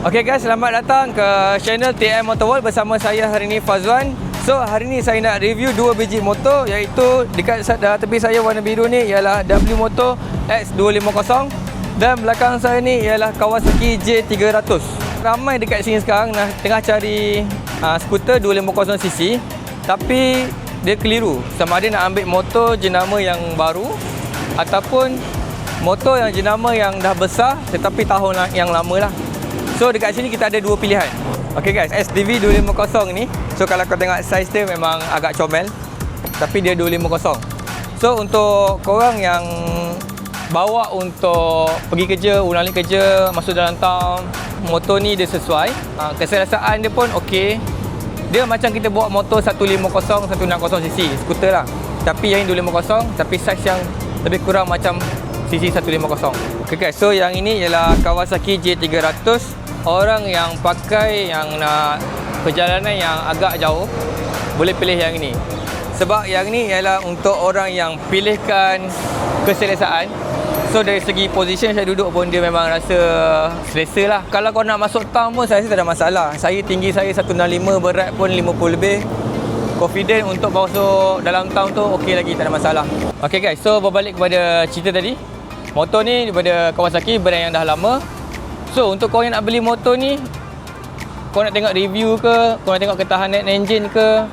Okay guys, selamat datang ke channel TM Motor World bersama saya hari ni Fazwan. So hari ni saya nak review dua biji motor, iaitu dekat tepi saya warna biru ni ialah W Motor X250 dan belakang saya ni ialah Kawasaki J300. Ramai dekat sini sekarang tengah cari skuter 250cc, tapi dia keliru sama ada nak ambil motor jenama yang baru ataupun motor yang jenama yang dah besar tetapi tahun yang lama lah. So dekat sini kita ada dua pilihan. Okay guys, SDV 250 ni, so kalau kau tengok saiz dia memang agak comel, tapi dia 250. So untuk korang yang bawa untuk pergi kerja, ulang-alik kerja, masuk dalam town, motor ni dia sesuai. Keselesaan dia pun okey. Dia macam kita bawa motor 150, 160cc, skuter lah. Tapi yang ini 250, tapi saiz yang lebih kurang macam cc 150. Okay guys, so yang ini ialah Kawasaki J300. Orang yang pakai yang nak perjalanan yang agak jauh boleh pilih yang ini. Sebab yang ini ialah untuk orang yang pilihkan keselesaan. So dari segi position saya duduk pun dia memang rasa selesa lah. Kalau kau nak masuk town pun saya rasa tak ada masalah. Tinggi saya 165, berat pun 50 lebih. Confident untuk masuk dalam town tu okey lagi, tak ada masalah. Okay guys, so berbalik kepada cerita tadi. Motor ni daripada Kawasaki, brand yang dah lama. So untuk kau yang nak beli motor ni, kau nak tengok review ke, kau nak tengok ketahanan engine ke,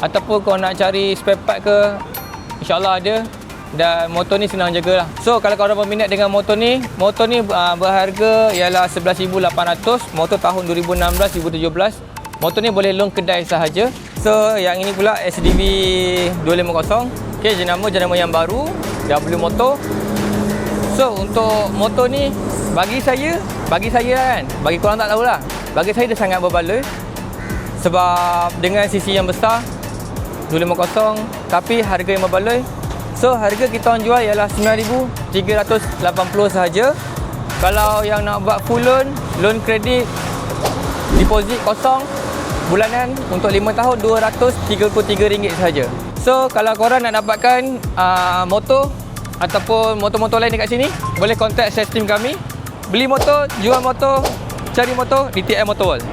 ataupun kau nak cari spare part ke, InsyaAllah ada. Dan motor ni senang jaga lah. So kalau korang berminat dengan motor ni berharga ialah 11,800. Motor tahun 2016-2017. Motor ni boleh loan kedai sahaja. So yang ini pula SDV 250. Okay, jenama yang baru, W Motor. So untuk motor ni bagi saya kan, bagi korang tak tahulah, bagi saya dia sangat berbaloi. Sebab dengan sisi yang besar 250 tapi harga yang berbaloi. So harga kita orang jual ialah 9,380 sahaja. Kalau yang nak buat full loan kredit, deposit kosong bulanan untuk 5 tahun RM233 sahaja. So kalau korang nak dapatkan motor ataupun motor-motor lain dekat sini, boleh contact sales team kami. Beli motor, jual motor, cari motor di TM Motor World.